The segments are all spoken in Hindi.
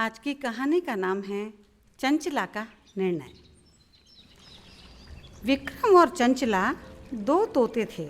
आज की कहानी का नाम है चंचला का निर्णय। विक्रम और चंचला दो तोते थे।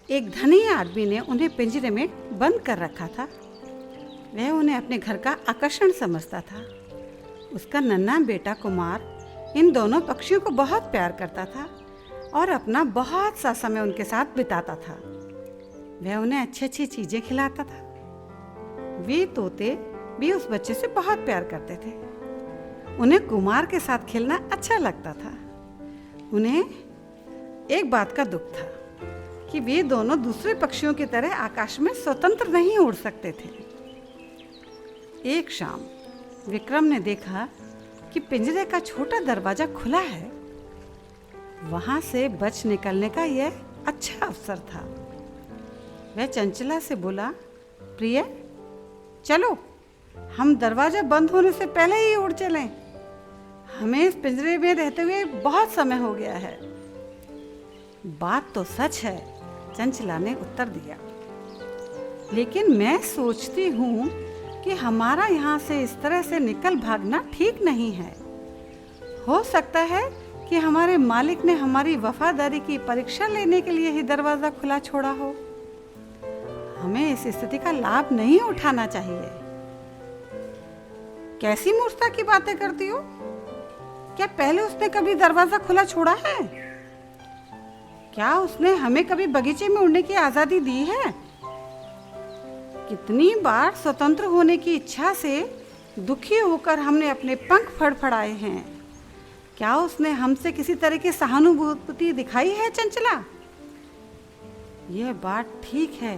एक धनी आदमी ने उन्हें पिंजरे में बंद कर रखा था। वह उन्हें अपने घर का आकर्षण समझता था। उसका नन्हा बेटा कुमार इन दोनों पक्षियों को बहुत प्यार करता था और अपना बहुत सा समय उनके साथ बिताता था। वह उन्हें अच्छी अच्छी चीजें खिलाता था। वे तोते भी उस बच्चे से बहुत प्यार करते थे। उन्हें कुमार के साथ खेलना अच्छा लगता था। उन्हें एक बात का दुख था कि वे दोनों दूसरे पक्षियों की तरह आकाश में स्वतंत्र नहीं उड़ सकते थे। एक शाम विक्रम ने देखा कि पिंजरे का छोटा दरवाजा खुला है। वहां से बच निकलने का यह अच्छा अवसर था। वह चंचला से बोला, प्रिय, चलो हम दरवाजा बंद होने से पहले ही उड़ चलें। हमें इस पिंजरे में रहते हुए बहुत समय हो गया है। बात तो सच है, चंचला ने उत्तर दिया, लेकिन मैं सोचती हूँ कि हमारा यहाँ से इस तरह से निकल भागना ठीक नहीं है। हो सकता है कि हमारे मालिक ने हमारी वफादारी की परीक्षा लेने के लिए ही दरवाजा खुला छोड़ा हो। हमें इस स्थिति का लाभ नहीं उठाना चाहिए। कैसी मूर्खता की बातें करती हो? क्या पहले उसने कभी दरवाजा खुला छोड़ा है? क्या उसने हमें कभी बगीचे में उड़ने की आजादी दी है? कितनी बार स्वतंत्र होने की इच्छा से दुखी होकर हमने अपने पंख फड़फड़ाए हैं। क्या उसने हमसे किसी तरह की सहानुभूति दिखाई है? चंचला, यह बात ठीक है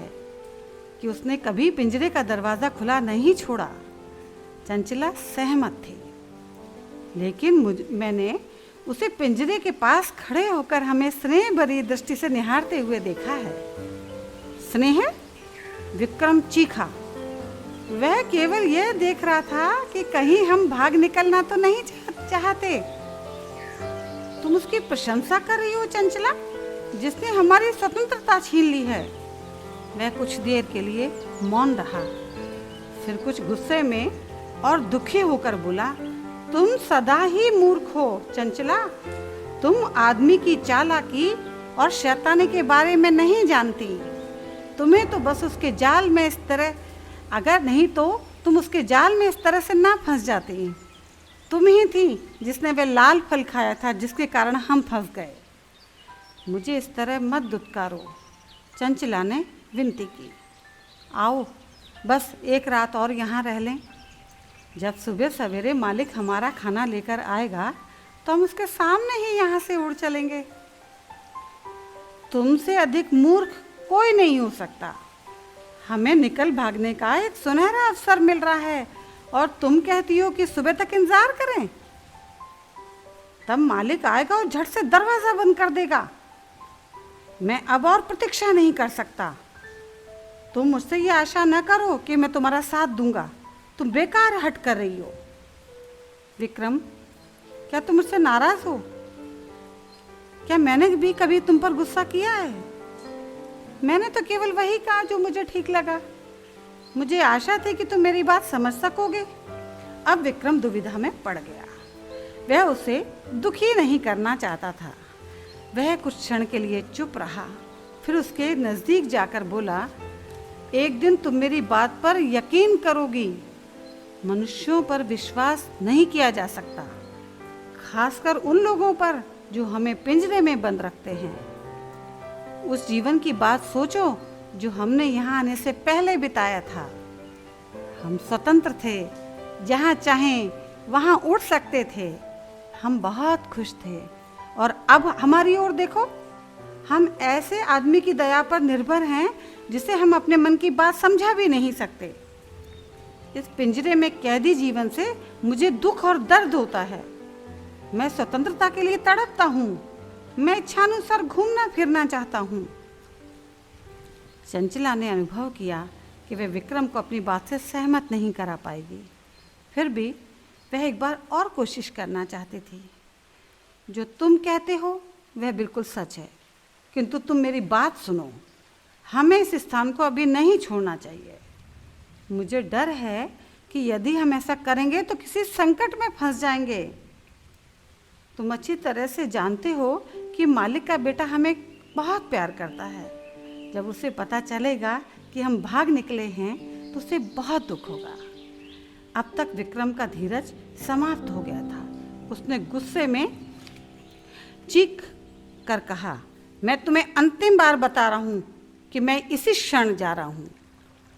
कि उसने कभी पिंजरे का दरवाजा खुला नहीं छोड़ा। चंचला सहमत थी, लेकिन मैंने उसे पिंजरे के पास खड़े होकर हमें स्नेह भरी दृष्टि से निहारते हुए देखा है। स्नेह? विक्रम चीखा। वह केवल यह देख रहा था कि कहीं हम भाग निकलना तो नहीं चाहते। तुम उसकी प्रशंसा कर रही हो चंचला, जिसने हमारी स्वतंत्रता छीन ली है। वह कुछ देर के लिए मौन रहा, फिर कुछ गुस्से में और दुखी होकर बोला, तुम सदा ही मूर्ख हो चंचला। तुम आदमी की चालाकी और शैतानी के बारे में नहीं जानती। तुम्हें तो बस उसके जाल में इस तरह, अगर नहीं तो तुम उसके जाल में इस तरह से ना फंस जाती। तुम ही थी जिसने वह लाल फल खाया था जिसके कारण हम फंस गए। मुझे इस तरह मत दुत्कारो, चंचला ने विनती की। आओ बस एक रात और यहाँ रह लें। जब सुबह सवेरे मालिक हमारा खाना लेकर आएगा तो हम उसके सामने ही यहाँ से उड़ चलेंगे। तुमसे अधिक मूर्ख कोई नहीं हो सकता। हमें निकल भागने का एक सुनहरा अवसर मिल रहा है और तुम कहती हो कि सुबह तक इंतजार करें। तब मालिक आएगा और झट से दरवाजा बंद कर देगा। मैं अब और प्रतीक्षा नहीं कर सकता। तुम मुझसे ये आशा न करो कि मैं तुम्हारा साथ दूंगा। तुम बेकार हट कर रही हो। विक्रम, क्या तुम मुझसे नाराज हो? क्या मैंने भी कभी तुम पर गुस्सा किया है? मैंने तो केवल वही कहा जो मुझे ठीक लगा। मुझे आशा थी कि तुम मेरी बात समझ सकोगे। अब विक्रम दुविधा में पड़ गया। वह उसे दुखी नहीं करना चाहता था। वह कुछ क्षण के लिए चुप रहा, फिर उसके नजदीक जाकर बोला, एक दिन तुम मेरी बात पर यकीन करोगी। मनुष्यों पर विश्वास नहीं किया जा सकता, खासकर उन लोगों पर जो हमें पिंजरे में बंद रखते हैं। उस जीवन की बात सोचो जो हमने यहाँ आने से पहले बिताया था। हम स्वतंत्र थे, जहाँ चाहें वहाँ उड़ सकते थे। हम बहुत खुश थे और अब हमारी ओर देखो। हम ऐसे आदमी की दया पर निर्भर हैं जिसे हम अपने मन की बात समझा भी नहीं सकते। इस पिंजरे में कैदी जीवन से मुझे दुख और दर्द होता है। मैं स्वतंत्रता के लिए तड़पता हूँ। मैं इच्छानुसार घूमना फिरना चाहता हूँ। चंचला ने अनुभव किया कि वह विक्रम को अपनी बात से सहमत नहीं करा पाएगी। फिर भी वह एक बार और कोशिश करना चाहती थी। जो तुम कहते हो वह बिल्कुल सच है, किंतु तुम मेरी बात सुनो। हमें इस स्थान को अभी नहीं छोड़ना चाहिए। मुझे डर है कि यदि हम ऐसा करेंगे तो किसी संकट में फंस जाएंगे। तुम अच्छी तरह से जानते हो कि मालिक का बेटा हमें बहुत प्यार करता है। जब उसे पता चलेगा कि हम भाग निकले हैं तो उसे बहुत दुख होगा। अब तक विक्रम का धीरज समाप्त हो गया था। उसने गुस्से में चीख कर कहा, मैं तुम्हें अंतिम बार बता रहा हूँ कि मैं इसी क्षण जा रहा हूँ।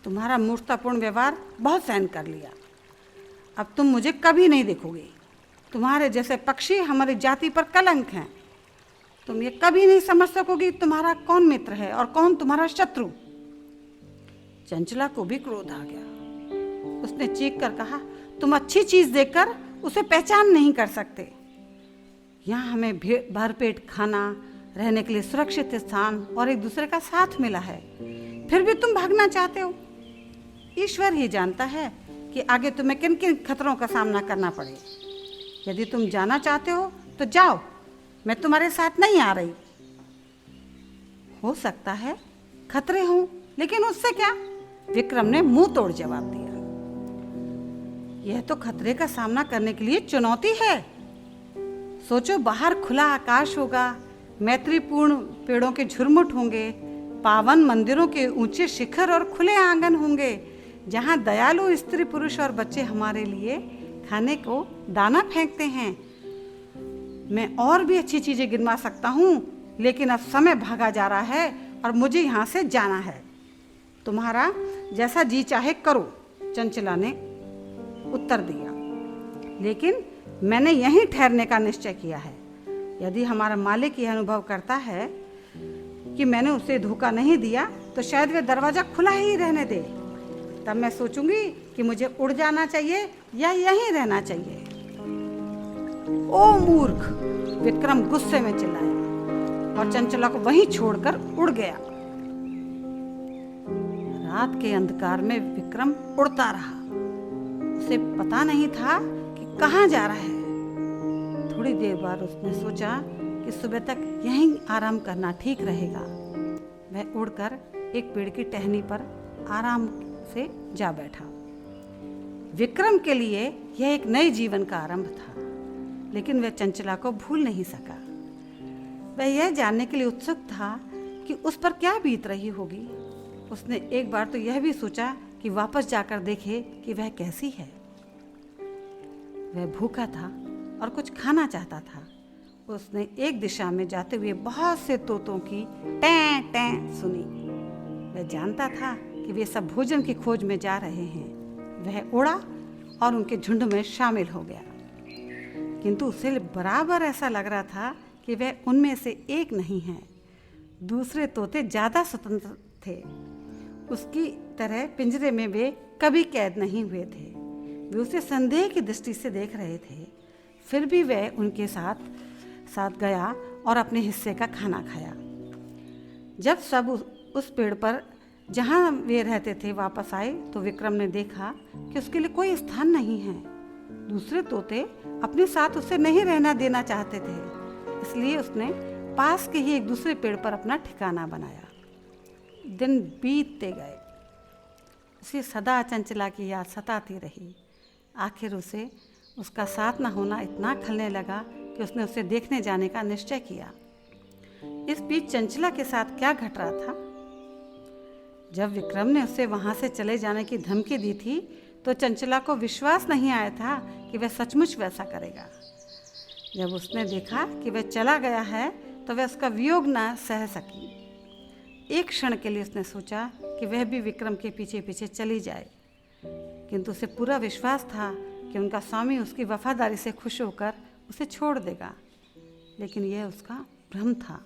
तुम्हारा मूर्खतापूर्ण व्यवहार बहुत सहन कर लिया। अब तुम मुझे कभी नहीं देखोगे। तुम्हारे जैसे पक्षी हमारी जाति पर कलंक हैं। तुम ये कभी नहीं समझ सकोगे तुम्हारा कौन मित्र है और कौन तुम्हारा शत्रु। चंचला को भी क्रोध आ गया। उसने चीख कर कहा, तुम अच्छी चीज देखकर उसे पहचान नहीं कर सकते। यहाँ हमें भरपेट खाना, रहने के लिए सुरक्षित स्थान और एक दूसरे का साथ मिला है, फिर भी तुम भागना चाहते हो। ईश्वर ही जानता है कि आगे तुम्हें किन किन खतरों का सामना करना पड़े। यदि तुम जाना चाहते हो तो जाओ, मैं तुम्हारे साथ नहीं आ रही। हो सकता है खतरे हों, लेकिन उससे क्या? विक्रम ने मुंह तोड़ जवाब दिया। यह तो खतरे का सामना करने के लिए चुनौती है। सोचो, बाहर खुला आकाश होगा, मैत्रीपूर्ण पेड़ों के झुरमुट होंगे, पावन मंदिरों के ऊंचे शिखर और खुले आंगन होंगे, जहां दयालु स्त्री पुरुष और बच्चे हमारे लिए खाने को दाना फेंकते हैं। मैं और भी अच्छी चीजें गिनवा सकता हूँ, लेकिन अब समय भागा जा रहा है और मुझे यहाँ से जाना है। तुम्हारा जैसा जी चाहे करो, चंचला ने उत्तर दिया, लेकिन मैंने यहीं ठहरने का निश्चय किया है। यदि हमारा मालिक यह अनुभव करता है कि मैंने उसे धोखा नहीं दिया तो शायद वे दरवाजा खुला ही रहने दे। तब मैं सोचूंगी कि मुझे उड़ जाना चाहिए या यहीं रहना चाहिए। ओ मूर्ख! विक्रम गुस्से में चिल्लाया और चंचला को वहीं छोड़कर उड़ गया। रात के अंधकार में विक्रम उड़ता रहा। उसे पता नहीं था कि कहाँ जा रहा है। थोड़ी देर बाद उसने सोचा कि सुबह तक यहीं आराम करना ठीक रहेगा। वह उड़कर एक पेड़ की टहनी पर आराम से जा बैठा। विक्रम के लिए यह एक नए जीवन का आरंभ था, लेकिन वह चंचला को भूल नहीं सका। वह यह जानने के लिए उत्सुक था कि उस पर क्या बीत रही होगी। उसने एक बार तो यह भी सोचा कि वापस जाकर देखे कि वह कैसी है। वह भूखा था और कुछ खाना चाहता था। उसने एक दिशा में जाते हुए बहुत से तोतों की टें टें सुनी। वह जानता था कि वे सब भोजन की खोज में जा रहे हैं। वह उड़ा और उनके झुंड में शामिल हो गया, किंतु उसे बराबर ऐसा लग रहा था कि वह उनमें से एक नहीं है। दूसरे तोते ज़्यादा स्वतंत्र थे। उसकी तरह पिंजरे में वे कभी कैद नहीं हुए थे। वे उसे संदेह की दृष्टि से देख रहे थे। फिर भी वह उनके साथ गया और अपने हिस्से का खाना खाया। जब सब उस पेड़ पर जहाँ वे रहते थे वापस आए तो विक्रम ने देखा कि उसके लिए कोई स्थान नहीं है। दूसरे तोते अपने साथ उसे नहीं रहना देना चाहते थे, इसलिए उसने पास के ही एक दूसरे पेड़ पर अपना ठिकाना बनाया। दिन बीतते गए। उसे सदा चंचला की याद सताती रही। आखिर उसे उसका साथ न होना इतना खलने लगा कि उसने उसे देखने जाने का निश्चय किया। इस बीच चंचला के साथ क्या घट रहा था? जब विक्रम ने उसे वहां से चले जाने की धमकी दी थी तो चंचला को विश्वास नहीं आया था कि वह सचमुच वैसा करेगा। जब उसने देखा कि वह चला गया है तो वह उसका वियोग न सह सकी। एक क्षण के लिए उसने सोचा कि वह भी विक्रम के पीछे पीछे चली जाए, किंतु उसे पूरा विश्वास था कि उनका स्वामी उसकी वफादारी से खुश होकर उसे छोड़ देगा। लेकिन यह उसका भ्रम था।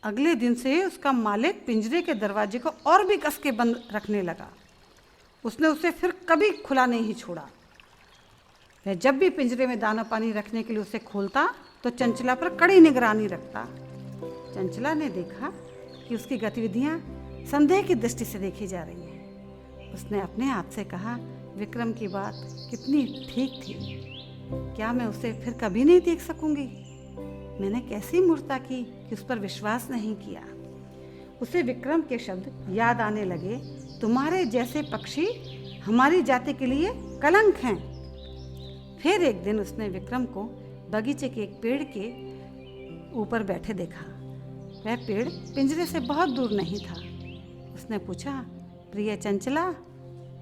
अगले दिन से उसका मालिक पिंजरे के दरवाजे को और भी कस के बंद रखने लगा। उसने उसे फिर कभी खुला नहीं छोड़ा। वह जब भी पिंजरे में दाना पानी रखने के लिए उसे खोलता तो चंचला पर कड़ी निगरानी रखता। चंचला ने देखा कि उसकी गतिविधियां संदेह की दृष्टि से देखी जा रही हैं। उसने अपने आप से कहा, विक्रम की बात कितनी ठीक थी। क्या मैं उसे फिर कभी नहीं देख सकूंगी? मैंने कैसी मूर्खता की कि उस पर विश्वास नहीं किया। उसे विक्रम के शब्द याद आने लगे, तुम्हारे जैसे पक्षी हमारी जाति के लिए कलंक हैं। फिर एक दिन उसने विक्रम को बगीचे के एक पेड़ के ऊपर बैठे देखा। वह पेड़ पिंजरे से बहुत दूर नहीं था। उसने पूछा, प्रिय चंचला,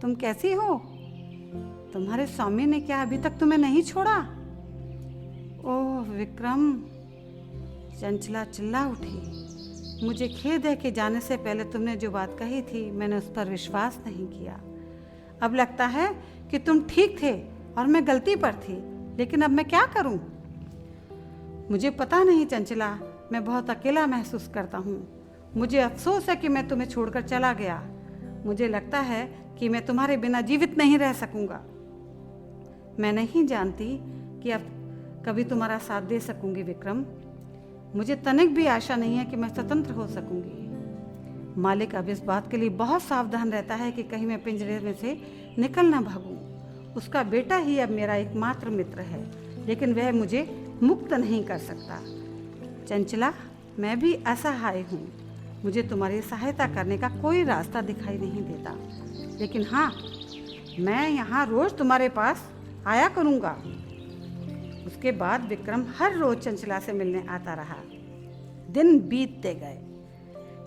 तुम कैसी हो? तुम्हारे स्वामी ने क्या अभी तक तुम्हें नहीं छोड़ा? ओह विक्रम, चंचला चिल्ला उठी। मुझे खेद है कि जाने से पहले तुमने जो बात कही थी मैंने उस पर विश्वास नहीं किया। अब लगता है कि तुम ठीक थे और मैं गलती पर थी, लेकिन अब मैं क्या करूं? मुझे पता नहीं चंचला, मैं बहुत अकेला महसूस करता हूँ। मुझे अफसोस है कि मैं तुम्हें छोड़कर चला गया। मुझे लगता है कि मैं तुम्हारे बिना जीवित नहीं रह सकूंगा। मैं नहीं जानती कि अब कभी तुम्हारा साथ दे सकूंगी विक्रम। मुझे तनिक भी आशा नहीं है कि मैं स्वतंत्र हो सकूंगी। मालिक अब इस बात के लिए बहुत सावधान रहता है कि कहीं मैं पिंजरे में से निकल ना भागूं। उसका बेटा ही अब मेरा एकमात्र मित्र है, लेकिन वह मुझे मुक्त नहीं कर सकता। चंचला, मैं भी असहाय हूँ। मुझे तुम्हारी सहायता करने का कोई रास्ता दिखाई नहीं देता, लेकिन हाँ, मैं यहाँ रोज तुम्हारे पास आया करूँगा। उसके बाद विक्रम हर रोज चंचला से मिलने आता रहा। दिन बीतते गए।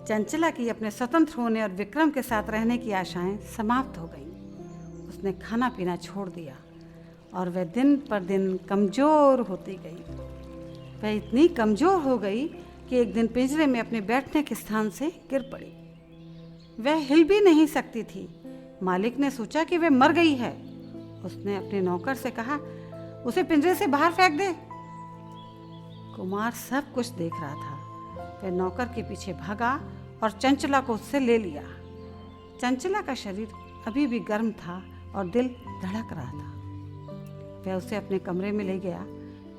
चंचला की अपने स्वतंत्र होने और विक्रम के साथ रहने की आशाएं समाप्त हो गईं। उसने खाना पीना छोड़ दिया और वह दिन पर दिन कमज़ोर होती गई। वह इतनी कमज़ोर हो गई कि एक दिन पिंजरे में अपने बैठने के स्थान से गिर पड़ी। वह हिल भी नहीं सकती थी। मालिक ने सोचा कि वह मर गई है। उसने अपने नौकर से कहा, उसे पिंजरे से बाहर फेंक दे। कुमार सब कुछ देख रहा था। वह नौकर के पीछे भागा और चंचला को उससे ले लिया। चंचला का शरीर अभी भी गर्म था और दिल धड़क रहा था। वह उसे अपने कमरे में ले गया,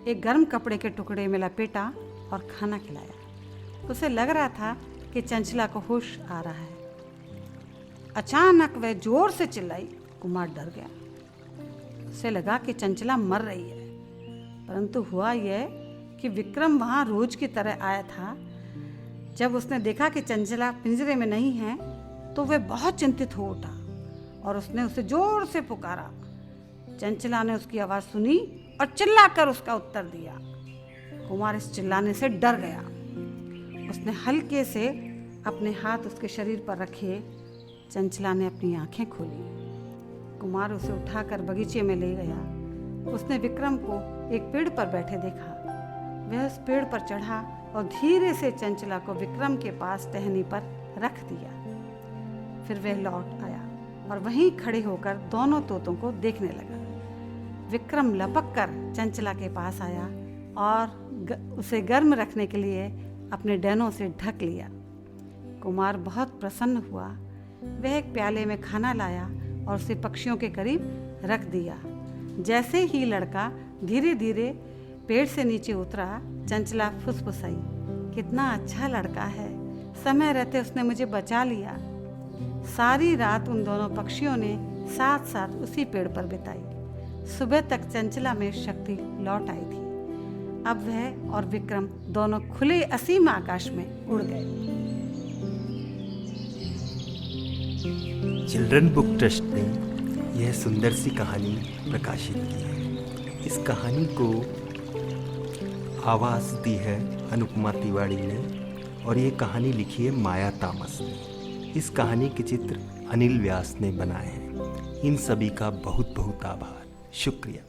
एक गर्म कपड़े के टुकड़े में लपेटा और खाना खिलाया। उसे लग रहा था कि चंचला को होश आ रहा है। अचानक वह जोर से चिल्लाई। कुमार डर गया। उसे लगा कि चंचला मर रही है, परंतु हुआ यह कि विक्रम वहाँ रोज की तरह आया था। जब उसने देखा कि चंचला पिंजरे में नहीं है तो वह बहुत चिंतित हो उठा और उसने उसे जोर से पुकारा। चंचला ने उसकी आवाज़ सुनी और चिल्लाकर उसका उत्तर दिया। कुमार इस चिल्लाने से डर गया। उसने हल्के से अपने हाथ उसके शरीर पर रखे। चंचला ने अपनी आंखें खोली। कुमार उसे उठाकर बगीचे में ले गया। उसने विक्रम को एक पेड़ पर बैठे देखा। वह उस पेड़ पर चढ़ा और धीरे से चंचला को विक्रम के पास टहनी पर रख दिया। फिर वह लौट आया और वहीं खड़े होकर दोनों तोतों को देखने लगा। विक्रम लपक कर चंचला के पास आया और उसे गर्म रखने के लिए अपने डैनों से ढक लिया। कुमार बहुत प्रसन्न हुआ। वह एक प्याले में खाना लाया और उसे पक्षियों के करीब रख दिया। जैसे ही लड़का धीरे धीरे पेड़ से नीचे उतरा, चंचला फुसफुसाई, कितना अच्छा लड़का है, समय रहते उसने मुझे बचा लिया। सारी रात उन दोनों पक्षियों ने साथ साथ उसी पेड़ पर बिताई। सुबह तक चंचला में शक्ति लौट आई थी। अब वह और विक्रम दोनों खुले असीम आकाश में उड़ गए। चिल्ड्रन बुक ट्रस्ट ने यह सुंदर सी कहानी प्रकाशित की है। इस कहानी को आवाज़ दी है अनुपमा तिवारी ने और ये कहानी लिखी है माया तामस ने। इस कहानी के चित्र अनिल व्यास ने बनाए हैं। इन सभी का बहुत बहुत आभार, शुक्रिया।